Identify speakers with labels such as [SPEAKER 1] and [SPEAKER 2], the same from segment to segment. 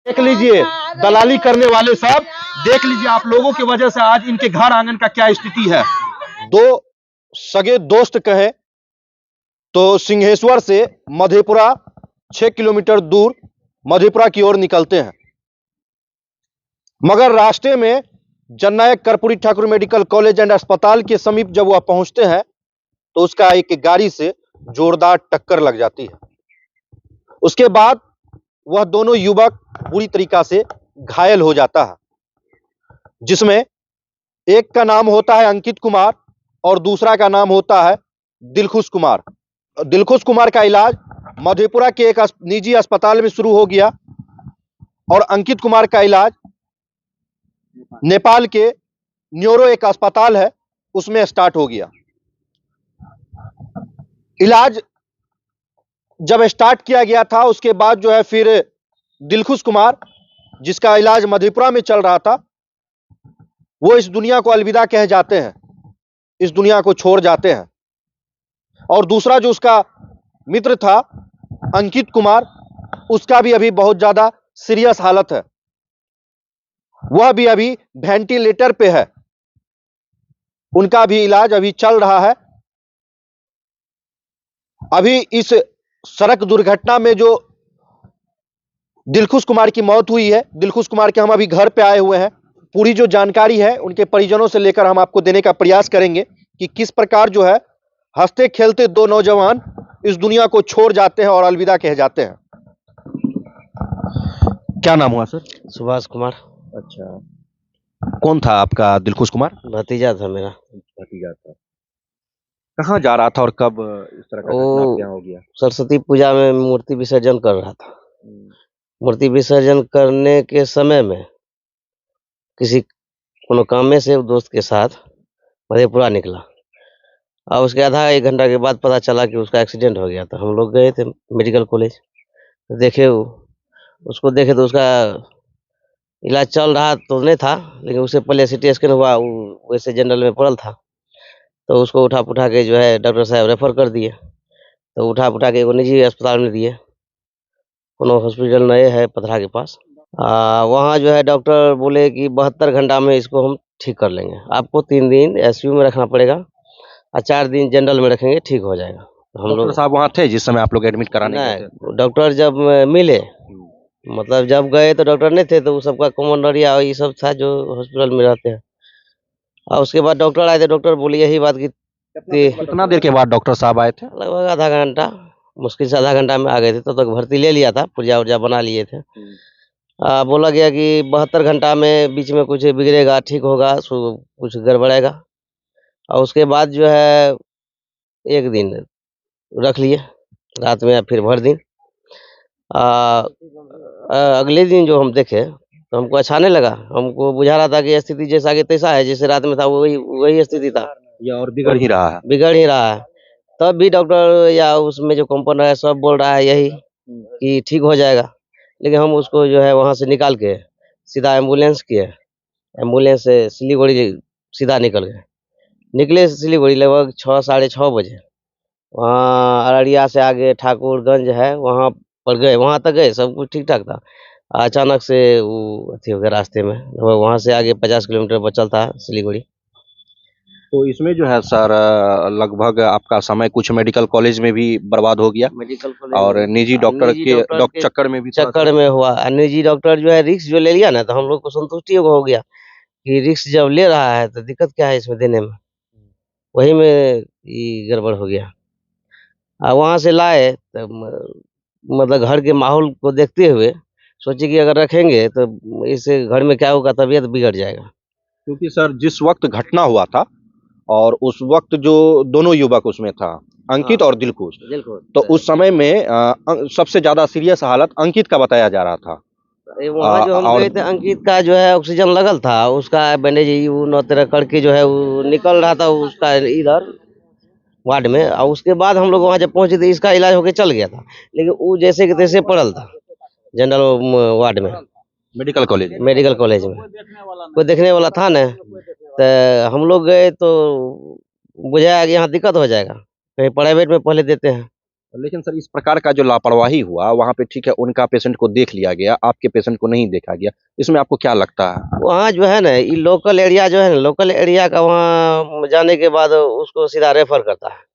[SPEAKER 1] देख लीजिए दलाली करने वाले सब, देख लीजिए आप लोगों की वजह से आज इनके घर आंगन का क्या स्थिति है। दो सगे दोस्त कहे तो सिंहेश्वर से मधेपुरा 6 किलोमीटर दूर मधेपुरा की ओर निकलते हैं, मगर रास्ते में Jananayak Karpoori Thakur medical college and अस्पताल के समीप जब वह पहुंचते हैं तो उसका एक गाड़ी से जोरदार टक्कर लग जाती है। उसके बाद वह दोनों युवक बुरी तरीका से घायल हो जाता है, जिसमें एक का नाम होता है अंकित कुमार और दूसरा का नाम होता है दिलखुश कुमार। दिलखुश कुमार का इलाज मधेपुरा के एक निजी अस्पताल में शुरू हो गया और अंकित कुमार का इलाज नेपाल के न्यूरो एक अस्पताल है उसमें स्टार्ट हो गया। इलाज जब स्टार्ट किया गया था उसके बाद जो है फिर दिलखुश कुमार, जिसका इलाज मधेपुरा में चल रहा था, वो इस दुनिया को अलविदा कह जाते हैं, इस दुनिया को छोड़ जाते हैं। और दूसरा जो उसका मित्र था अंकित कुमार, उसका भी अभी बहुत ज्यादा सीरियस हालत है, वह भी अभी वेंटिलेटर पे है, उनका भी इलाज अभी चल रहा है। अभी इस सड़क दुर्घटना में जो दिलखुश कुमार की मौत हुई है, दिलखुश कुमार के हम अभी घर पे आए हुए हैं। पूरी जो जानकारी है उनके परिजनों से लेकर हम आपको देने का प्रयास करेंगे कि किस प्रकार जो है हंसते खेलते दो नौजवान इस दुनिया को छोड़ जाते हैं और अलविदा कह जाते हैं। क्या नाम हुआ सर?
[SPEAKER 2] सुभाष कुमार।
[SPEAKER 1] अच्छा, कौन था आपका दिलखुश कुमार?
[SPEAKER 2] भतीजा था मेरा।
[SPEAKER 1] भतीजा था। कहाँ जा रहा था और कब इस तरह का घटना क्या हो गया?
[SPEAKER 2] सरस्वती पूजा में मूर्ति विसर्जन कर रहा था। मूर्ति विसर्जन करने के समय में किसी कोनो काम में से दोस्त के साथ मधेपुरा निकला और उसके आधा एक घंटा के बाद पता चला कि उसका एक्सीडेंट हो गया था। हम लोग गए थे मेडिकल कॉलेज, देखे उसको देखे तो उसका इलाज चल रहा तो नहीं था, लेकिन उससे पहले सिटी स्कैन हुआ, वैसे जनरल में पड़ल था, तो उसको उठा पुठा के जो है डॉक्टर साहब रेफर कर दिए। तो उठा पुठा के एगो निजी अस्पताल में दिए, कोनो हॉस्पिटल नए है पथरा के पास। वहाँ जो है डॉक्टर बोले कि 72 घंटा में इसको हम ठीक कर लेंगे, आपको 3 दिन एसयू में रखना पड़ेगा और 4 दिन जनरल में रखेंगे, ठीक हो जाएगा।
[SPEAKER 1] हम लोग साहब वहाँ थे जिस समय आप लोग एडमिट कराने गए थे?
[SPEAKER 2] डॉक्टर जब मिले, मतलब जब गए तो डॉक्टर नहीं थे, तो वो सबका कमांडरिया ये सब था जो हॉस्पिटल में रहते हैं। और उसके बाद डॉक्टर आए थे, डॉक्टर बोली यही बात की
[SPEAKER 1] कितना देर के बाद डॉक्टर साहब आए थे?
[SPEAKER 2] लगभग आधा घंटा, मुश्किल से आधा घंटा में आ गए थे। तो तक भर्ती ले लिया था, पुर्जा उर्जा बना लिए थे। बोला गया कि 72 घंटा में बीच में कुछ बिगड़ेगा, ठीक होगा, कुछ गड़बड़ेगा। और उसके बाद जो है 1 दिन रख लिए, रात में या फिर भर दिन। अगले दिन जो हम देखे तो हमको अच्छा नहीं लगा, हमको बुझा रहा था कि स्थिति जैसा कि तैसा है, जैसे रात में था वही स्थिति था,
[SPEAKER 1] या और बिगड़ ही रहा है।
[SPEAKER 2] बिगड़ ही रहा है। तब भी डॉक्टर या उसमें जो कंपाउंडर है सब बोल रहा है यही कि ठीक हो जाएगा, लेकिन हम उसको जो है वहाँ से निकाल के सीधा एम्बुलेंस किए, एम्बुलेंस से सिलीगुड़ी सीधा निकले सिलीगुड़ी लगभग 6 साढ़े 6 बजे। वहाँ अररिया से आगे ठाकुरगंज है, वहाँ पर गए, वहाँ तक गए, सब कुछ ठीक ठाक था। अचानक से वो अथी हो गया रास्ते में, वहाँ से आगे 50 किलोमीटर बचल था सिलीगुड़ी।
[SPEAKER 1] तो इसमें जो है सर लगभग आपका समय कुछ मेडिकल कॉलेज में भी बर्बाद हो गया,
[SPEAKER 2] मेडिकल कॉलेज
[SPEAKER 1] और निजी डॉक्टर के चक्कर में भी
[SPEAKER 2] हुआ। निजी डॉक्टर जो है रिस्क जो ले लिया ना, तो हम लोग को संतुष्टि हो गया कि रिस्क जब ले रहा है तो दिक्कत क्या है इसमें देने में, वही में ये गड़बड़ हो गया। वहाँ से लाए तो मतलब घर के माहौल को देखते हुए सोचे कि अगर रखेंगे तो इससे घर में क्या होगा, तबीयत बिगड़ जाएगा।
[SPEAKER 1] क्योंकि सर जिस वक्त घटना हुआ था और उस वक्त जो दोनों युवक उसमें था, अंकित और दिलखुश, तो उस समय में सबसे ज्यादा सीरियस हालत अंकित का बताया जा रहा था।
[SPEAKER 2] वहाँ जो हम गए थे, अंकित का जो है ऑक्सीजन लगल था, उसका बैंडेज नौ तरह करके जो है वो निकल रहा था उसका इधर वार्ड में। और उसके बाद हम लोग वहाँ जब पहुंचे तो इसका इलाज होके चल गया था, लेकिन वो जैसे कि तैसे पड़ल था जनरल वार्ड में, मेडिकल कॉलेज में कोई देखने वाला था न। तो हम लोग गए तो बुझाया कि यहाँ दिक्कत हो जाएगा, कहीं प्राइवेट में पहले देते हैं।
[SPEAKER 1] लेकिन सर इस प्रकार का जो लापरवाही हुआ वहां पे, ठीक है, उनका पेशेंट को देख लिया गया, आपके पेशेंट को नहीं देखा गया, इसमें आपको क्या लगता है?
[SPEAKER 2] वहाँ जो है ना, ये लोकल एरिया जो है ना, लोकल एरिया का वहाँ जाने के बाद उसको सीधा रेफर करता है।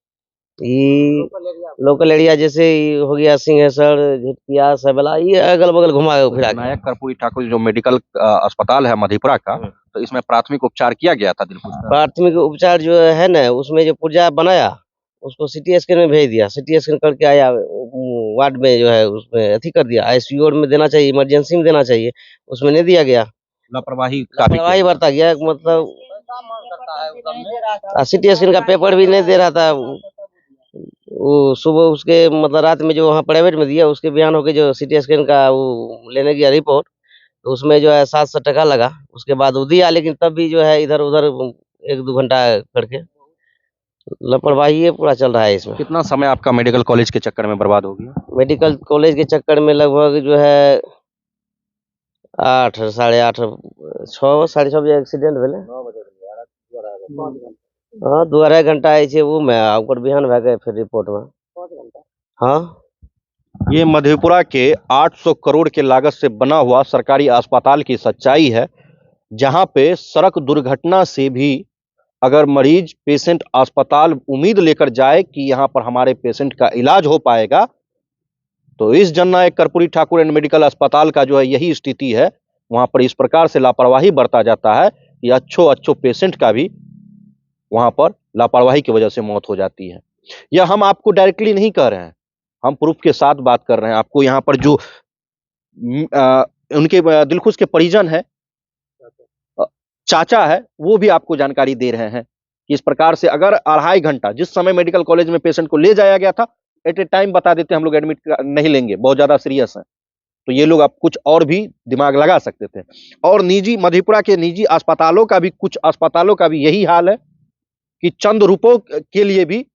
[SPEAKER 2] ये लोकल एरिया जैसे ये हो गया सिंहेश्वर, झिटकिया, सबला, ये अगल बगल घुमा फिरा के।
[SPEAKER 1] नायक कर्पूरी ठाकुर जो मेडिकल अस्पताल है मधेपुरा का, तो इसमें प्राथमिक उपचार किया गया था दिलखुश का?
[SPEAKER 2] प्राथमिक उपचार जो है ना, उसमें जो पुर्जा बनाया उसको सिटी स्कैन में भेज दिया, सिटी स्कैन करके आया, वार्ड में जो है उसमें अथी कर दिया, आईसीयू में देना चाहिए, इमरजेंसी में देना चाहिए, उसमें नहीं दिया गया। लापरवाही बरता गया, मतलब सिटी स्कैन का पेपर भी नहीं दे रहा था। वो सुबह उसके मतलब रात में जो वहाँ प्राइवेट में दिया, उसके बयान होके जो सिटी स्कैन का वो लेने गया रिपोर्ट, तो उसमें जो है 700 टका लगा। उसके बाद वो दिया, लेकिन तब भी जो है इधर उधर 1-2 घंटा करके लापरवाही पूरा चल रहा है इसमें।
[SPEAKER 1] कितना समय आपका मेडिकल कॉलेज के चक्कर में बर्बाद हो गया?
[SPEAKER 2] मेडिकल कॉलेज के चक्कर में लगभग जो है 8, 8:30, 6, 6:30 बजे एक्सीडेंट भेले। हाँ, 2-2.5 घंटा ऐसे वो में ओकर बिहान भए गए फिर रिपोर्ट में। हाँ,
[SPEAKER 1] ये मधेपुरा के 800 करोड़ के लागत से बना हुआ सरकारी अस्पताल की सच्चाई है, जहां पे सड़क दुर्घटना से भी अगर मरीज पेशेंट अस्पताल उम्मीद लेकर जाए कि यहां पर हमारे पेशेंट का इलाज हो पाएगा, तो इस जननायक कर्पूरी ठाकुर एंड मेडिकल अस्पताल का जो है यही स्थिति है। वहां पर इस प्रकार से लापरवाही बरता जाता है कि अच्छो पेशेंट का भी वहां पर लापरवाही की वजह से मौत हो जाती है। यह हम आपको डायरेक्टली नहीं कह रहे हैं, हम प्रूफ के साथ बात कर रहे हैं। आपको यहाँ पर जो उनके दिलखुश के परिजन है, चाचा है, वो भी आपको जानकारी दे रहे हैं कि इस प्रकार से अगर 2.5 घंटा जिस समय मेडिकल कॉलेज में पेशेंट को ले जाया गया था, एट ए टाइम बता देते हम लोग एडमिट नहीं लेंगे, बहुत ज्यादा सीरियस है, तो ये लोग अब कुछ और भी दिमाग लगा सकते थे। और निजी मधेपुरा के निजी अस्पतालों का भी, कुछ अस्पतालों का भी यही हाल है कि चंद रुपयों के लिए भी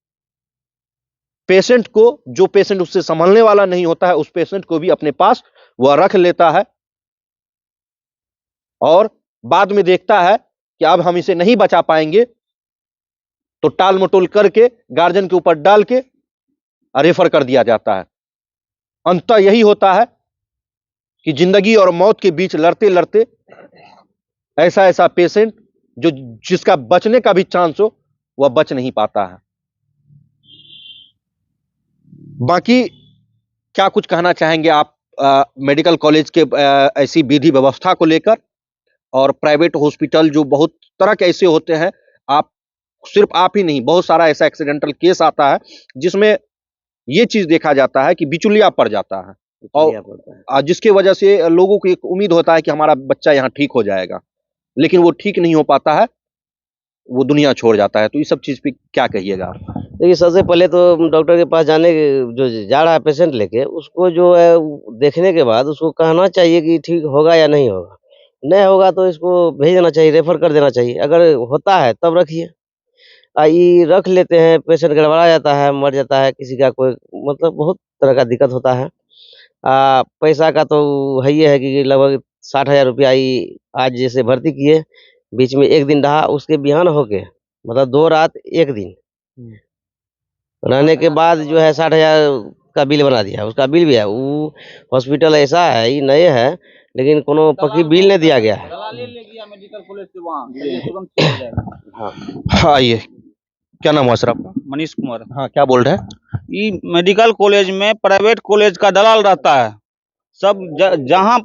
[SPEAKER 1] पेशेंट को, जो पेशेंट उससे संभलने वाला नहीं होता है, उस पेशेंट को भी अपने पास वह रख लेता है और बाद में देखता है कि अब हम इसे नहीं बचा पाएंगे, तो टाल मटोल करके गार्जियन के ऊपर डाल के रेफर कर दिया जाता है। अंततः यही होता है कि जिंदगी और मौत के बीच लड़ते लड़ते ऐसा पेशेंट जो जिसका बचने का भी चांस हो, वह बच नहीं पाता है। बाकी क्या कुछ कहना चाहेंगे आप मेडिकल कॉलेज के ऐसी विधि व्यवस्था को लेकर, और प्राइवेट हॉस्पिटल जो बहुत तरह के ऐसे होते हैं, आप सिर्फ आप ही नहीं, बहुत सारा ऐसा एक्सीडेंटल केस आता है जिसमें यह चीज देखा जाता है कि बिचौलिया पड़ जाता है, और जिसकी वजह से लोगों को एक उम्मीद होता है कि हमारा बच्चा यहाँ ठीक हो जाएगा, लेकिन वो ठीक नहीं हो पाता है, वो दुनिया छोड़ जाता है। तो इस सब चीज पे क्या कहिएगा आप?
[SPEAKER 2] देखिए, सबसे पहले तो डॉक्टर के पास जो जा रहा है पेशेंट लेके, उसको जो है देखने के बाद उसको कहना चाहिए कि ठीक होगा या नहीं होगा। नहीं होगा तो इसको भेज देना चाहिए, रेफर कर देना चाहिए। अगर होता है तब रखिए। ये रख लेते हैं, पेशेंट गड़बड़ा जाता है, मर जाता है, किसी का कोई मतलब बहुत तरह का दिक्कत होता है। पैसा का तो है ही है कि लगभग 60,000 रुपया ही आज जैसे भर्ती किए, बीच में 1 दिन रहा, उसके बिहान होके मतलब 2 रात 1 दिन रहने के बाद जो है 60,000 का बिल बना दिया। उसका बिल भी है, वो हॉस्पिटल ऐसा है, ये नए है, लेकिन कोनो पक्की बिल नहीं दिया गया है।
[SPEAKER 1] हाँ, ये क्या नाम हुआ सर आपका?
[SPEAKER 3] मनीष कुमार।
[SPEAKER 1] हाँ, क्या बोल रहे हैं?
[SPEAKER 3] ये मेडिकल कॉलेज में प्राइवेट कॉलेज का दलाल रहता है। सब जहाँ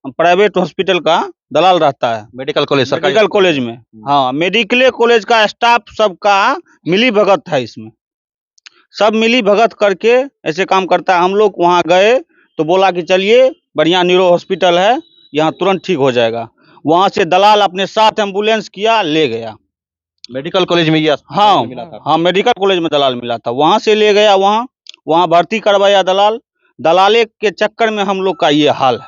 [SPEAKER 3] प्राइवेट हॉस्पिटल का दलाल रहता है
[SPEAKER 1] मेडिकल कॉलेज,
[SPEAKER 3] मेडिकल कॉलेज में। हाँ, मेडिकल कॉलेज का स्टाफ सबका मिली भगत है इसमें, सब मिली भगत करके ऐसे काम करता है। हम लोग वहाँ गए तो बोला कि चलिए बढ़िया न्यूरो हॉस्पिटल है, यहाँ तुरंत ठीक हो जाएगा। वहाँ से दलाल अपने साथ एम्बुलेंस किया, ले गया।
[SPEAKER 1] मेडिकल कॉलेज में ये
[SPEAKER 3] हाँ
[SPEAKER 1] मिला था?
[SPEAKER 3] हाँ, मेडिकल कॉलेज में दलाल मिला था, वहाँ से ले गया, वहाँ भर्ती करवाया दलाल। दलाले के चक्कर में हम लोग का ये हाल है।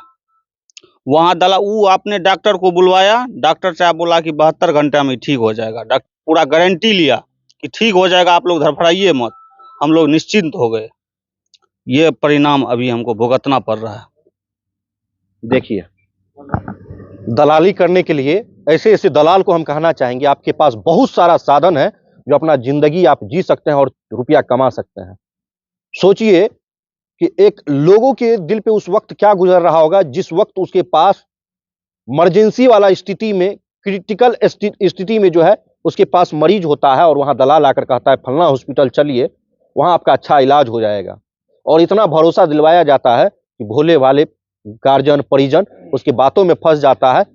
[SPEAKER 3] वहाँ वो आपने डॉक्टर को बुलवाया, डॉक्टर साहब बोला कि 72 घंटा में ठीक हो जाएगा। डॉक्टर पूरा गारंटी लिया कि ठीक हो जाएगा, आप लोग धड़फड़ाइए मत। हम लोग निश्चिंत हो गए। ये परिणाम अभी हमको भुगतना पड़ रहा है।
[SPEAKER 1] देखिए, दलाली करने के लिए ऐसे दलाल को हम कहना चाहेंगे, आपके पास बहुत सारा साधन है जो अपना जिंदगी आप जी सकते हैं और रुपया कमा सकते हैं। सोचिए कि एक लोगों के दिल पे उस वक्त क्या गुजर रहा होगा जिस वक्त उसके पास इमरजेंसी वाला स्थिति में, क्रिटिकल स्थिति में जो है उसके पास मरीज होता है और वहां दलाल आकर कहता है फलना हॉस्पिटल चलिए, वहां आपका अच्छा इलाज हो जाएगा। और इतना भरोसा दिलवाया जाता है कि भोले वाले गार्जियन परिजन उसकी बातों में फंस जाता है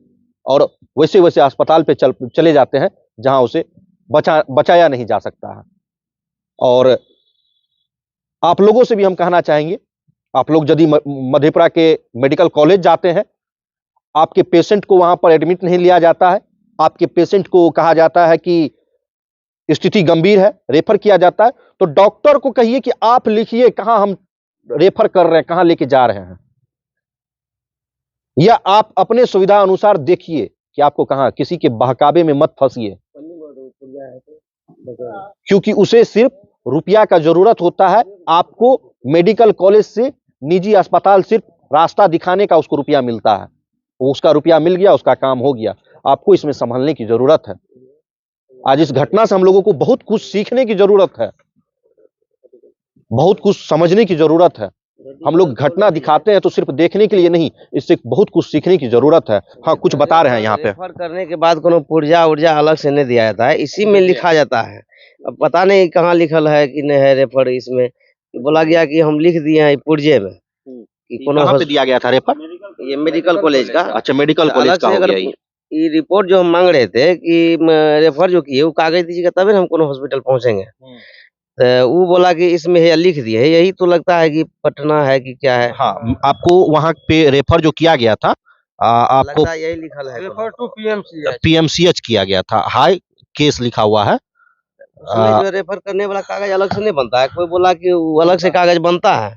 [SPEAKER 1] और वैसे वैसे अस्पताल पे चले जाते हैं जहां उसे बचाया नहीं जा सकता है। और आप लोगों से भी हम कहना चाहेंगे, आप लोग यदि मधेपुरा के मेडिकल कॉलेज जाते हैं, आपके पेशेंट को वहां पर एडमिट नहीं लिया जाता है, आपके पेशेंट को कहा जाता है कि स्थिति गंभीर है, रेफर किया जाता है, तो डॉक्टर को कहिए कि आप लिखिए कहां हम रेफर कर रहे हैं, कहां लेके जा रहे हैं, या आप अपने सुविधा अनुसार देखिए कि आपको कहां, किसी के बहकावे में मत फंसिए, क्योंकि उसे सिर्फ रुपया का जरूरत होता है। आपको मेडिकल कॉलेज से निजी अस्पताल सिर्फ रास्ता दिखाने का उसको रुपया मिलता है, उसका रुपया मिल गया, उसका काम हो गया। आपको इसमें संभलने की जरूरत है। आज इस घटना से हम लोगों को बहुत कुछ सीखने की जरूरत है, बहुत कुछ समझने की जरूरत है। हम लोग घटना दिखाते हैं तो सिर्फ देखने के लिए नहीं, इससे बहुत कुछ सीखने की जरूरत है। हाँ, कुछ बता रहे हैं यहाँ पे।
[SPEAKER 2] रेफर करने के बाद कोनो पुर्जा उर्जा अलग से नहीं दिया जाता है, इसी में लिखा जाता है। अब पता नहीं कहाँ लिखल है कि नहीं है रेफर, इसमें बोला गया कि हम लिख दिए हैं पुर्जे में कि कोनो
[SPEAKER 1] कहाँ पे दिया गया था रेफर?
[SPEAKER 2] ये मेडिकल कॉलेज का।
[SPEAKER 1] अच्छा, मेडिकल कॉलेज का हो गया ये।
[SPEAKER 2] ये रिपोर्ट जो हम मांग रहे थे कि रेफर जो किए वो कागज दीजिएगा तभी हम कोनो हॉस्पिटल पहुंचेंगे, तो वो बोला कि इसमें है लिख दिए है। यही तो लगता है कि पटना है कि क्या है।
[SPEAKER 1] हाँ, आपको वहां पे रेफर जो किया गया था, आपको
[SPEAKER 2] लगता है यही लिखल है,
[SPEAKER 4] रेफर टू पीएमसीएच।
[SPEAKER 1] पीएमसीएच किया गया था, हाई केस लिखा हुआ है।
[SPEAKER 2] उसमें जो रेफर करने वाला कागज अलग से नहीं बनता है। कोई बोला कि वो अलग से कागज बनता है,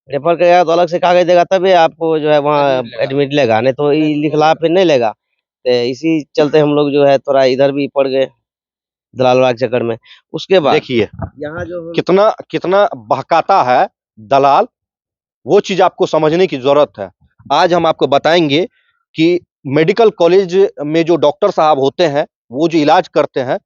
[SPEAKER 2] रेफर करेगा तो अलग से कागज देगा तभी आपको जो है वहाँ एडमिट लेगा, नहीं तो ये लिखला पे नहीं लेगा। तो इसी चलते हम लोग जो है थोड़ा इधर भी पड़ गए दलाल के चक्कर में। उसके बाद
[SPEAKER 1] देखिए
[SPEAKER 2] यहाँ जो
[SPEAKER 1] कितना कितना बहकाता है दलाल, वो चीज आपको समझने की जरूरत है। आज हम आपको बताएंगे कि मेडिकल कॉलेज में जो डॉक्टर साहब होते हैं, वो जो इलाज करते हैं,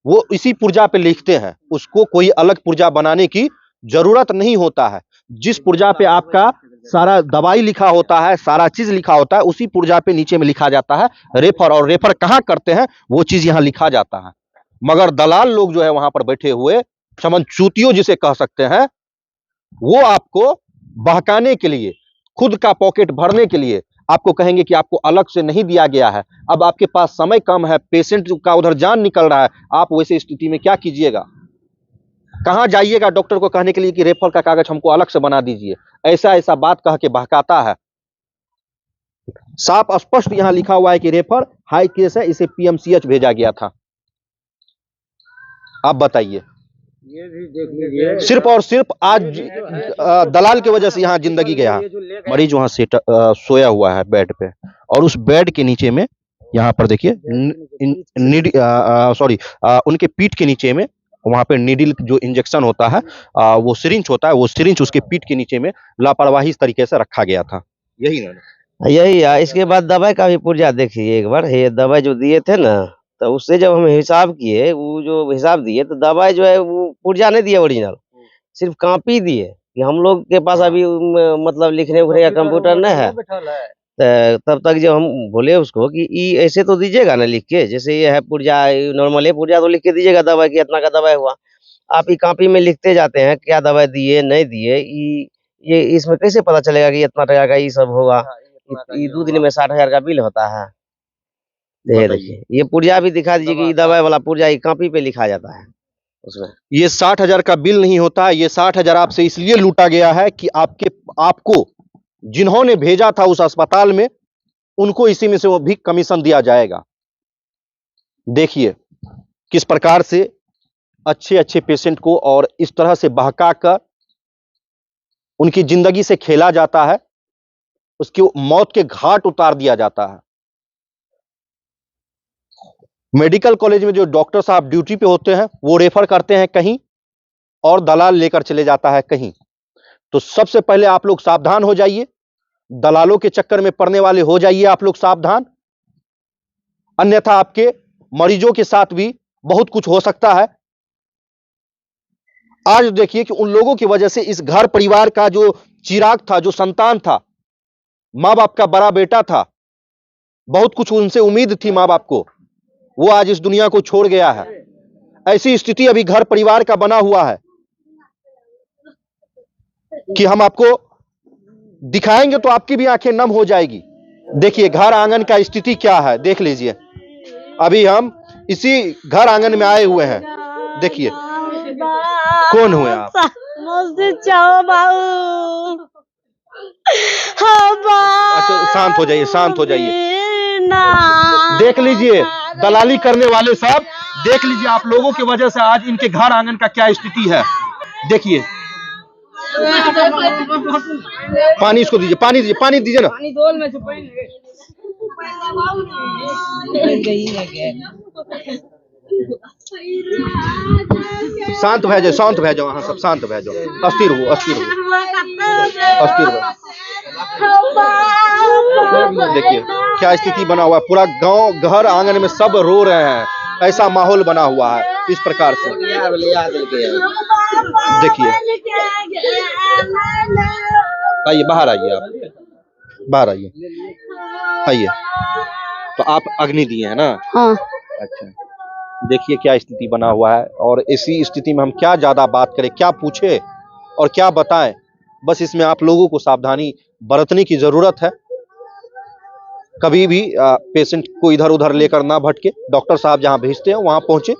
[SPEAKER 1] वो इसी पुर्जा पे लिखते हैं, उसको कोई अलग पुर्जा बनाने की जरूरत नहीं होता है। जिस पुर्जा पे आपका सारा दवाई लिखा होता है, सारा चीज लिखा होता है, उसी पुर्जा पे नीचे में लिखा जाता है रेफर, और रेफर कहाँ करते हैं वो चीज यहाँ लिखा जाता है। मगर दलाल लोग जो है वहां पर बैठे हुए चमनचूतियों जिसे कह सकते हैं, वो आपको बहकाने के लिए, खुद का पॉकेट भरने के लिए आपको कहेंगे कि आपको अलग से नहीं दिया गया है। अब आपके पास समय कम है, पेशेंट का उधर जान निकल रहा है, आप वैसे स्थिति में क्या कीजिएगा? कहां जाइएगा डॉक्टर को कहने के लिए कि रेफर का कागज हमको अलग से बना दीजिए? ऐसा ऐसा बात कह के बहकाता है। साफ स्पष्ट यहां लिखा हुआ है कि रेफर हाई केस है, इसे पीएमसीएच भेजा गया था। आप बताइए,
[SPEAKER 4] ये भी देख लीजिए,
[SPEAKER 1] सिर्फ और सिर्फ आज दलाल की वजह से यहाँ जिंदगी गया। मरीज वहां सोया हुआ है बेड पे, और उस बेड के नीचे में यहाँ पर देखिए उनके पीठ के नीचे में वहां पे नीडल जो इंजेक्शन होता है, वो सिरिंज होता है, वो सिरिंज उसके पीठ के नीचे में लापरवाही तरीके से रखा गया था। यही ना,
[SPEAKER 2] यही है। इसके बाद दवाई का भी पुर्जा देखिए एक बार। ये दवाई जो दिए थे ना, तो उससे जब हम हिसाब किए, वो जो हिसाब दिए तो दवाई जो है वो पुर्जा नहीं दिए ओरिजिनल, सिर्फ कॉपी दिए कि हम लोग के पास अभी मतलब लिखने उखने का कंप्यूटर नहीं है। तब तक जब हम बोले उसको कि ये ऐसे तो दीजिएगा ना लिख के, जैसे ये है पुर्जा, नॉर्मल है पुर्जा तो लिख के दीजिएगा दवाई की इतना का दवाई हुआ। आप ये कॉपी में लिखते जाते हैं क्या दवाई दिए नहीं दिए, ये इसमें कैसे पता चलेगा कि इतना टका का ये सब होगा? ये 2 दिन में 60,000 का बिल होता है। ये देखिए, ये पुर्जा भी दिखा दीजिए कि ये दवाई वाला पुर्जा ये कॉपी पे लिखा जाता है उसमें।
[SPEAKER 1] ये 60,000 का बिल नहीं होता है, ये 60,000 आपसे इसलिए लूटा गया है कि आपको जिन्होंने भेजा था उस अस्पताल में, उनको इसी में से वो भी कमीशन दिया जाएगा। देखिए किस प्रकार से अच्छे अच्छे पेशेंट को और इस तरह से बहका कर उनकी जिंदगी से खेला जाता है, उसकी मौत के घाट उतार दिया जाता है। मेडिकल कॉलेज में जो डॉक्टर साहब ड्यूटी पे होते हैं, वो रेफर करते हैं कहीं और दलाल लेकर चले जाता है कहीं। तो सबसे पहले आप लोग सावधान हो जाइए, दलालों के चक्कर में पड़ने वाले हो जाइए आप लोग सावधान, अन्यथा आपके मरीजों के साथ भी बहुत कुछ हो सकता है। आज देखिए कि उन लोगों की वजह से इस घर परिवार का जो चिराग था, जो संतान था, माँ बाप का बड़ा बेटा था, बहुत कुछ उनसे उम्मीद थी माँ बाप को, वो आज इस दुनिया को छोड़ गया है। ऐसी स्थिति अभी घर परिवार का बना हुआ है कि हम आपको दिखाएंगे तो आपकी भी आंखें नम हो जाएगी। देखिए घर आंगन का स्थिति क्या है, देख लीजिए। अभी हम इसी घर आंगन में आए हुए हैं। देखिए कौन हुए आप? अच्छा शांत हो जाइए, शांत हो जाइए। देख लीजिए दलाली करने वाले साहब, देख लीजिए आप लोगों की वजह से आज इनके घर आंगन का क्या स्थिति है। देखिए पानी इसको दीजिए, पानी दीजिए, पानी दीजिए ना। शांत भै जाओ, शांत भै जाओ, हाँ सब शांत भै जाओ, अस्थिर हो, अस्थिर हो, अस्थिर हो। देखिए क्या स्थिति बना हुआ है, पूरा गांव घर आंगन में सब रो रहे हैं, ऐसा माहौल बना हुआ है इस प्रकार से। देखिए आइए बाहर, आइए आप बाहर आइए, आइए। तो आप अग्नि दिए हैं ना?
[SPEAKER 5] हाँ।
[SPEAKER 1] अच्छा देखिए क्या स्थिति बना हुआ है, और इसी स्थिति में हम क्या ज्यादा बात करें, क्या पूछे और क्या बताएं। बस इसमें आप लोगों को सावधानी बरतने की जरूरत है। कभी भी पेशेंट को इधर उधर लेकर ना भटके, डॉक्टर साहब जहां भेजते हैं वहां पहुंचे।